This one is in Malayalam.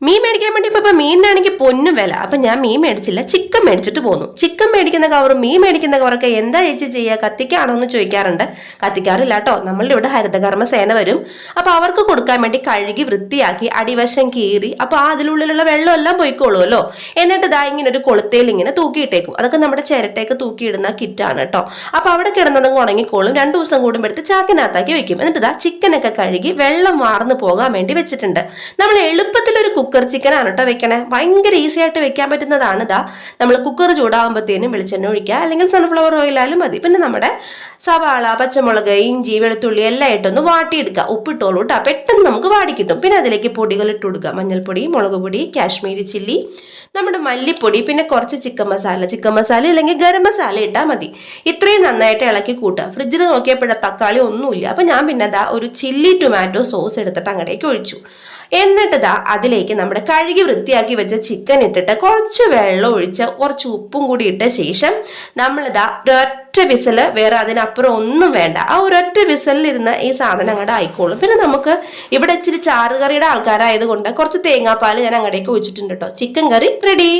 മീൻ മേടിക്കാൻ വേണ്ടി ഇപ്പൊ മീനിനാണെങ്കിൽ പൊന്നും വില. അപ്പൊ ഞാൻ മീൻ മേടിച്ചില്ല, ചിക്കൻ മേടിച്ചിട്ട് പോന്നു. ചിക്കൻ മേടിക്കുന്ന കവറും മീൻ മേടിക്കുന്ന കവറൊക്കെ എന്താ ചേച്ചി ചെയ്യുക, കത്തിക്കാണോ എന്ന് ചോദിക്കാറുണ്ട്. കത്തിക്കാറില്ല കേട്ടോ. നമ്മളുടെ ഇവിടെ ഹരിതകർമ്മ സേന വരും. അപ്പൊ അവർക്ക് കൊടുക്കാൻ വേണ്ടി കഴുകി വൃത്തിയാക്കി അടിവശം കീറി, അപ്പൊ അതിനുള്ളിലുള്ള വെള്ളം എല്ലാം പോയിക്കോളുമല്ലോ. എന്നിട്ട് ഇതാ ഇങ്ങനെ ഒരു കൊളുത്തേൽ ഇങ്ങനെ തൂക്കിയിട്ടേക്കും. അതൊക്കെ നമ്മുടെ ചിരട്ടയൊക്കെ തൂക്കിയിടുന്ന കിറ്റാണ് കേട്ടോ. അപ്പൊ അവിടെ കിടന്നതും ഉണങ്ങിക്കോളും. 2 ദിവസം കൂടുമ്പോൾ എടുത്ത് ചാക്കിനകത്താക്കി വെക്കും. എന്നിട്ട് ഇതാ ചിക്കനൊക്കെ കഴുകി വെള്ളം വാർന്നു പോകാൻ വേണ്ടി വെച്ചിട്ടുണ്ട്. നമ്മൾ എളുപ്പത്തിലൊരു കുക്കർ ചിക്കൻ ആണ് കേട്ടോ വെക്കണേ. ഭയങ്കര ഈസി ആയിട്ട് വെക്കാൻ പറ്റുന്നതാണ്. ഇതാ നമ്മൾ കുക്കർ ചൂടാകുമ്പോഴത്തേനും വെളിച്ചെണ്ണ ഒഴിക്കുക, അല്ലെങ്കിൽ സൺഫ്ലവർ ഓയിലായാലും മതി. പിന്നെ നമ്മുടെ സവാള, പച്ചമുളക്, ഇഞ്ചി, വെളുത്തുള്ളി എല്ലാം ഇട്ടൊന്ന് വാട്ടിയെടുക്കുക. ഉപ്പിട്ടോളൂ കേട്ടോ, പെട്ടെന്ന് നമുക്ക് വാടി കിട്ടും. പിന്നെ അതിലേക്ക് പൊടികൾ ഇട്ട് കൊടുക്കുക. മഞ്ഞൾപ്പൊടി, മുളക് പൊടി, കാശ്മീരി ചില്ലി, നമ്മുടെ മല്ലിപ്പൊടി, പിന്നെ കുറച്ച് ചിക്കൻ മസാല അല്ലെങ്കിൽ ഗരം മസാല ഇട്ടാൽ മതി. ഇത്രയും നന്നായിട്ട് ഇളക്കി കൂട്ടുക. ഫ്രിഡ്ജിൽ നോക്കിയപ്പോഴാ തക്കാളി ഒന്നുമില്ല. അപ്പൊ ഞാൻ പിന്നെ ദാ ഒരു ചില്ലി ടൊമാറ്റോ സോസ് എടുത്തിട്ട് അങ്ങടേക്ക് ഒഴിച്ചു. എന്നിട്ട് ദാ അതിലേക്ക് നമ്മുടെ കഴുകി വൃത്തിയാക്കി വെച്ച ചിക്കൻ ഇട്ടിട്ട് കുറച്ച് വെള്ളം ഒഴിച്ച് കുറച്ച് ഉപ്പും കൂടി ഇട്ട ശേഷം നമ്മളിതാ ഒരൊറ്റ വിസില്, വേറെ അതിനപ്പുറം ഒന്നും വേണ്ട, ആ ഒരൊറ്റ വിസലിലിരുന്ന് ഈ സാധനം അങ്ങോട്ട് ആയിക്കോളും. പിന്നെ നമുക്ക് ഇവിടെ ഇച്ചിരി ചാറുകറിയുടെ ആൾക്കാരായതുകൊണ്ട് കുറച്ച് തേങ്ങാപ്പാൽ ഞാൻ അങ്ങടേക്ക് ഒഴിച്ചിട്ടുണ്ട് കേട്ടോ. ചിക്കൻ കറി റെഡി.